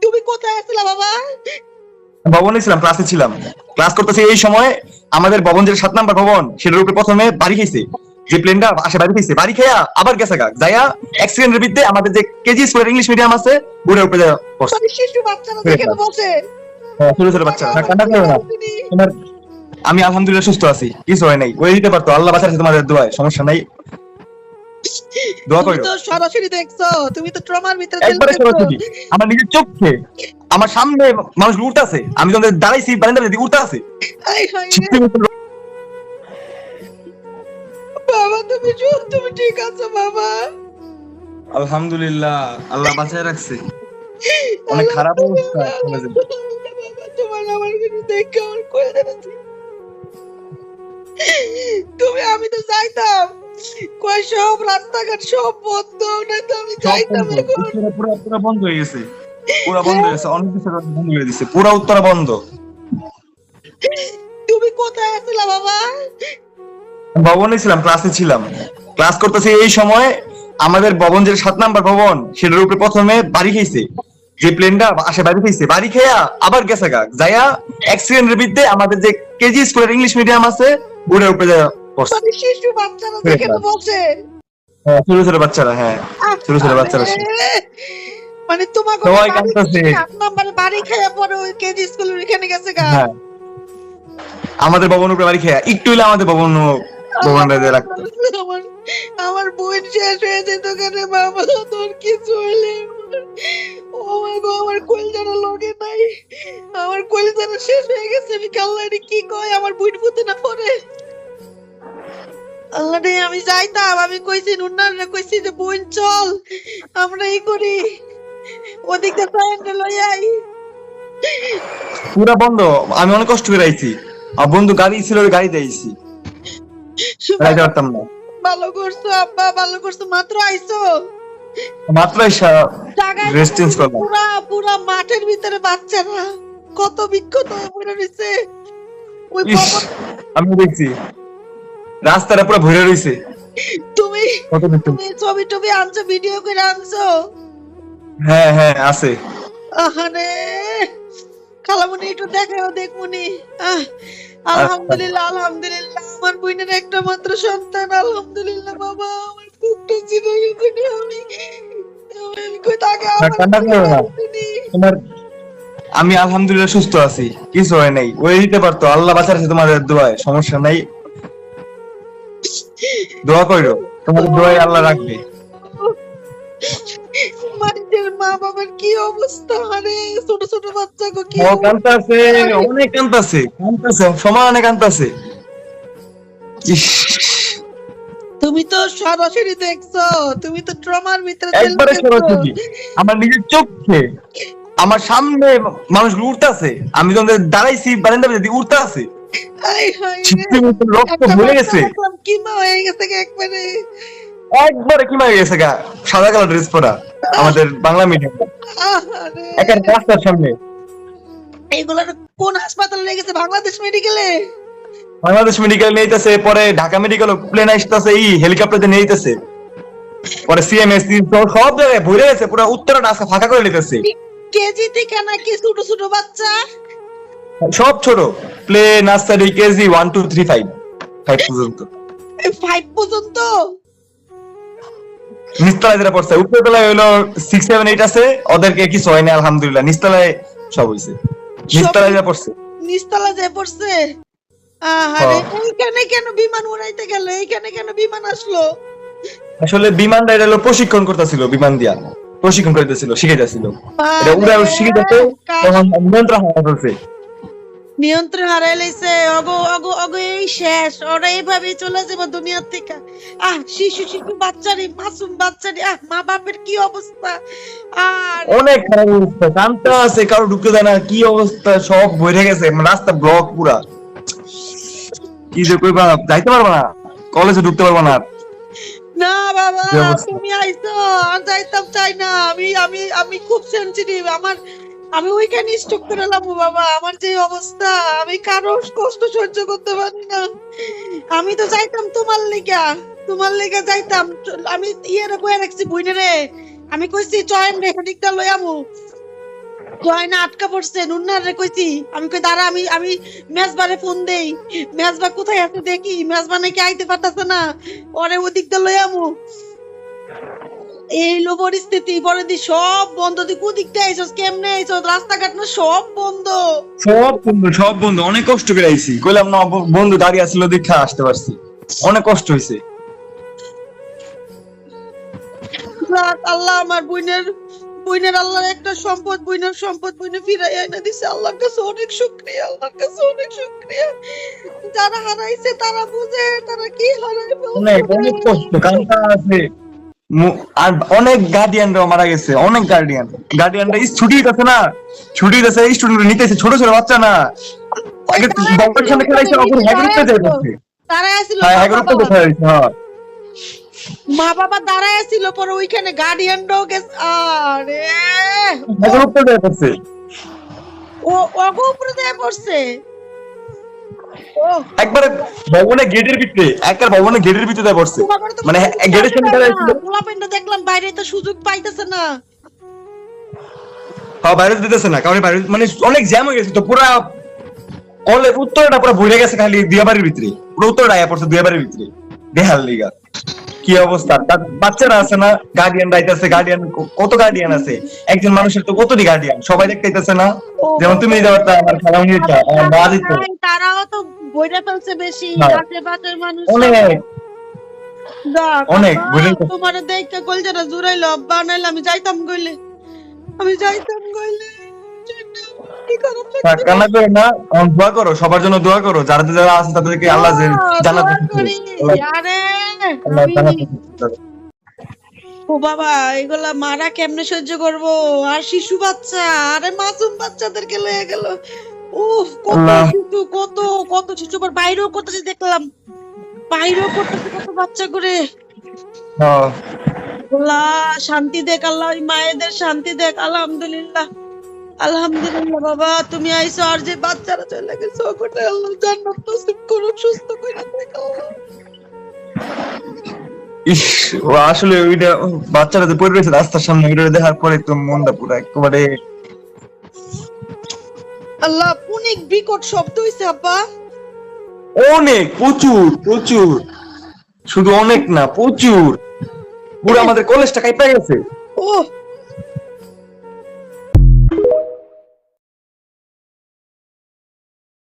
তুমি কোথায় আছিলা বাবা? ভবনে ছিলাম, ক্লাসে ছিলাম। ক্লাস করতেছি এই সময় আমাদের ভবন যেটা 7 নাম্বার ভবন, সেটার উপরে প্রথমে বাড়ি খাইছে। যে প্লেনটা আসে বাড়ি খাইছে, বাড়ি খেয়া আবার গেছে গা যাইয়া এক সেকেন্ডের ভিতরে আমাদের যে কেজি স্কুলের ইংলিশ মিডিয়াম আছে ওটার উপরে যাইয়া পড়ছে। মানে শিশু বাচ্চারা যেখানে বসে। হ্যাঁ, ছোট ছোট বাচ্চা। বাবা না, আমার কান্না কি করো না। তুমি? তোমার আমি আলহামদুলিল্লাহ সুস্থ আছি, কিছু হয় নাই। ওই দিতে পারতো, আল্লাহ বাঁচাচ্ছে তোমাদের দোয়ায়, সমস্যা নাই। দোয়া তুমি করো। তো সরাসরি দেখছো, তুমি তো ট্রমার ভিতরে জেল একবারে খেয়েছো। সরাসরি আমার নিজের চোখে আমার সামনে মানুষ উঠতেছে, আমি তোমাদের দাঁড়াইছি বারান্দার দিকে উঠতেছে। হায় হায় রে। বাবা তুমি ঠিক আছো বাবা? আলহামদুলিল্লাহ, আল্লাহ বাঁচায় রাখছে। অনেক খারাপ অবস্থা কলেজে। বাবা তোমার আমার কিছু দেখে আমার কয়ে যাচ্ছে। আমি তো যাইতাম, কই সব রাস্তাঘাট সব বন্ধ, না তো আমি সব যাইতাম বন্ধ, এখন। উত্তরা পুরো পুরো বন্ধ হয়ে গেছে। পুরো বন্ধ হয়ে গেছে, অনেক কিছু বন্ধ হয়ে দিচ্ছে, পুরো উত্তরা বন্ধ। তুমি কোথায় আছিলা বাবা? ভবনে ছিলাম, ক্লাসে ছিলাম। ক্লাস করতেছি এই সময় আমাদের ভবন যেটা 7 নাম্বার ভবন, সেটার উপরে প্রথমে বাড়ি খাইছে। যে প্লেনটা আসে বাড়ি খাইছে, বাড়ি খেয়া আবার গেছে গা যাইয়া এক সেকেন্ডের ভিতরে আমাদের যে কেজি স্কুলের ইংলিশ মিডিয়াম আছে ওটার উপরে যাইয়া পড়ছে। মানে শিশু বাচ্চারা যেখানে বসে। হ্যাঁ, ছোট ছোট বাচ্চারা, হ্যাঁ ছোট ছোট বাচ্চারা। আরে, মানে তোমাকে সবাই বাড়ি কাঁদতেছে। 7 নম্বরে বাড়ি খেয়ে পরে ওই কেজি স্কুলের এখানে গেছে গা। হ্যাঁ, আমাদের ভবন উপরে বাড়ি খেয়া একটু হইলে আমাদের ভবনটা রাখতো। আমার আমার বোন শেষ হয়ে যেত কেন বাবা, তোর কিছু হইলে ও মা গো, আমার কলিজাটা লগে নাই, আমার কলিজাটা শেষ হয়ে গেছে। আমি কাল্লাড়ি কি কয় আমার বুইট ফুতে না পড়ে। আল্লাহ রে, আমি যাইতাম, আমি কইছি নুন্নারে কইছি যে বোন চল আমরা এই করি, ওদিকে ফ্রেন্ড লই আই। পুরা বন্ধ। আমি অনেক কষ্ট করে আইছি, আর বন্ধু গাড়ি ছিল, ওই গাড়িতে আইছি, যাইতে পারতাম না। ভালো করছো আব্বা, ভালো করছো, মাত্র আইছো। মাত্র জায়গায় রেস্ট চেঞ্জ করলাম। পুরা পুরা মাঠের ভিতরে বাচ্চারা কত বিক্ষত হয়ে পড়ে রয়েছে। ওই ইস, ভবন, আমি দেখছি রাস্তাটা পুরো ভরে রয়েছে। তুমি কত কিছু। তুমি ছবি টবি আনছো, ভিডিও করে আনছো? হ্যাঁ হ্যাঁ আছে। আহারে খালামুনি একটু দেখাও, দেখমুনি। আচ্ছা, আলহামদুলিল্লাহ আলহামদুলিল্লাহ, আমার বোনের একটা মাত্র সন্তান, আলহামদুলিল্লাহ বাবা। আমার বুকটা চিরে গেছে রে, আমি কই তাকে না, আমার কান্না করো না। দিদি। তোমার আমি আলহামদুলিল্লাহ সুস্থ আছি, কিছু হয় নাই। ওই দিতে পারতো, আল্লাহ বাঁচাচ্ছে তোমাদের দোয়ায়, সমস্যা নাই। দোয়া করো, তোমাদের দোয়ায় আল্লাহ রাখবে। মানুষের মা বাবার কি অবস্থা, আরে ছোট ছোট বাচ্চা গো কি ও অবস্থা। কান্তাছে, অনেক কান্তাছে, কান্তাছে সমানে কান্তাছে। ইস, তুমি তো সরাসরি দেখছো, তুমি তো ট্রমার ভিতরে জেল একবারে খেয়েছো। সরাসরি আমার নিজের চোখে আমার সামনে মানুষগুলো উঠতেছে, আমি তোমাদের দাঁড়াইছি বারান্দার দিকে উঠতেছে। হায় হায় রে, রক্ত একটা ভরে বাচ্চা গেছে, দেখলাম কিমা হয়ে গেছে গো একবারে। একবারে কি মারা গেছে গা। সাদা কালার ড্রেস পরা, আমাদের বাংলা মিডিয়াম, আহারে, একটা রাস্তার সামনে। এগুলার কোন হাসপাতালে নিয়ে গেছে? বাংলাদেশ মেডিকেলে? বাংলাদেশ মেডিকেল নিয়েছে, পরে ঢাকা মেডিকেল প্লেন আসতেছে, হেলিকপ্টার নিয়ে নিতেছে, পরে সিএমএস সব জায়গায় ভরে গেছে, পুরো উত্তরটা আজকে ফাঁকা করে নিতেছে। কেজি থেকে নাকি ছোট ছোট বাচ্চা? সব ছোট, প্লে নার্সারি কেজি 1 2 3 5 5 পর্যন্ত। 5 পর্যন্ত? নিচতলায় যারা পড়ছে, উপরতলায় হইলো 6 7 8 আছে, ওদেরকে কিছু হয় না আলহামদুলিল্লাহ। নিচতলায় সব হইছে, নিচতলায় যারা পড়ছে। নিচতলা যায় পড়ছে? আহারে, এইখানে কেন বিমান উড়াইতে গেল? এইখানে কেন বিমান আসলো? আসলে বিমানটা এটা হলো প্রশিক্ষণ করতেছিল, বিমান দিয়া প্রশিক্ষণ করতেছিল, শিখাইতেছিল। এটা উড়া শিখাইতেছে, তখন নিয়ন্ত্রণ হারা ফেলছে। নিয়ন্ত্রণ হারাই লাইছে। অগো অগো অগো, এই শেষ, ওরা এইভাবেই চলে যাবে দুনিয়ার থেকে। শিশু শিশু বাচ্চারি, মাসুম বাচ্চারি, মা বাপের কি অবস্থা। আর অনেক খারাপ অবস্থা, কান্তা আছে, কারো ঢুকতে দেয় না, কি অবস্থা, সব ভরে গেছে, রাস্তা ব্লক পুরা। কি যে কইবা, যাইতে পারবো না, কলেজে ঢুকতে পারবো না। না বাবা, কি অবস্থা। তুমি আইছো, আর যাইতাম চাই না। আমি আমি আমি খুব সেনসিটিভ। আমি ওইখানে স্টক করে লামু বাবা, আমার যে অবস্থা, আমি কারো কষ্ট সহ্য করতে পারি না। আমি তো যাইতাম তোমার লেগা যাইতাম। আমি ইয়েরে কয়ে রাখছি বুইনে রে, আমি কইছি চয়েন রেখে দিকটা লই আমু। জয় না আটকা পড়ছে, নুন্নার রে কইছি, আমি কই দাঁড়া, আমি মেজবারে ফোন দেই, মেজবা কোথায় আছে দেখি, মেজবা নাকি আইতে পারতাছে না, ওরে ওদিক দিয়ে লই আমু। এই লো পরিস্থিতি, পরে দি সব বন্ধ, তুই কোদিক দিয়ে আইছস, কেমনে আইছস, রাস্তাঘাট না সব বন্ধ। সব বন্ধু, অনেক কষ্ট করে আইছি, কইলাম না বন্ধু গাড়ি আসলো দেখা আসতে পারছি, অনেক কষ্ট হয়েছে। আল্লাহ আমার বোনের আল্লাহর একটা সম্পদ, বোনের সম্পদ বোনে ফিরাই এনে দিছে, আল্লাহর কাছে অনেক শুকরিয়া, আল্লাহর কাছে অনেক শুকরিয়া। যারা হারাইছে তারা বুঝে তারা কি হারাইবে। অনেক অনেক কষ্ট, কান্না আছে। আর অনেক গার্ডিয়ানরাও মারা গেছে, অনেক গার্ডিয়ানরা ছুটির কাছে না, ছুটির কাছে স্টুডেন্ট নিতেছে, ছোট ছোট বাচ্চা না, আগে বম্বের সামনে খেলাইছে, অপর হ্যাগরুপে যায় করছে, তারা আসছিল হ্যাঁ হ্যাগরুপে কোথায় হইছে, হ্যাঁ মা বাবা দাঁড়ায় ছিল, পরে ওইখানে গার্ডিয়ানরাও গেছে, আরে হ্যাগরুপে যায় করছে, ও ওগো উপরে দিয়ে পড়ছে। ও একবারে ভবনের গেটের ভিতরে, একবার ভবনের গেটের ভিতরে পড়ছে, মানে গেটের সামনে খেলাইছিল। পোলাপেনটা দেখলাম বাইরে তো সুযোগ পাইতেছে না, হ্যাঁ বাইরে দিতেছে না, কারণ বাইরে মানে অনেক জ্যাম হয়ে গেছে তো, পুরা কলের উত্তরটা পুরো ভরে গেছে, খালি দুয়াবাড়ির ভিতরে পুরো উত্তরটা আয়া পড়ছে দুয়াবাড়ির ভিতরে, দেহাল লিগা কি অবস্থা। তার বাচ্চারা আছে না, গার্ডিয়ান রাইতাছে, গার্ডিয়ান কত গার্ডিয়ান আছে, একজন মানুষের তো কতটি গার্ডিয়ান, সবাই দেখতে পাইতেছে না, যেমন তুমি দিতে পারতা, আমার খালাম নিতে, আমার মা দিত, তারাও তো বইটা ফেলছে বেশি, হ্যাঁ। আশেপাশের মানুষ অনেক অনেক তোমার দেখে কলজাটা জুড়াইলো, আব্বা নাইলে আমি যাইতাম গইলে, আমি যাইতাম গইলে, কি খারাপ লাগছে। কান্না করো না, দোয়া করো, সবার জন্য দোয়া করো, যারা যারা আছে তাদেরকে আল্লাহ জান্নাত দোয়া নসিব করি। করুক। আরে আল্লাহ জান্নাত নসিব করুক। ও বাবা, এগুলা মারা কেমনে সহ্য করবো, আর শিশু বাচ্চা, আরে মাসুম বাচ্চাদেরকে লয়ে গেল, উফ কত আল্লাহ। শিশু, কত কত শিশু, আবার বাইরেও করতেছে দেখলাম, বাইরেও করতেছে কত বাচ্চা করে। হ্যাঁ। আল্লাহ শান্তি দেখ, আল্লাহ ওই মায়েদের শান্তি দেখ, আলহামদুলিল্লাহ আলহামদুলিল্লাহ। বাবা তুমি আইছো, আর যে বাচ্চারা চলে গেছে ওগুলো আল্লাহ জান্নাত নসিব করুক, সুস্থ করে দেখ আল্লাহ। ইস, ও আসলে ওইটা বাচ্চারা যে পড়ে রয়েছে রাস্তার সামনে, ওইটা দেখার পরে তো মনটা পুরো একেবারে, আল্লাহ অনেক বিকট শব্দ হইছে আব্বা, অনেক প্রচুর প্রচুর, শুধু অনেক না প্রচুর, পুরো আমাদের কলেজটা কাইপা গেছে। ও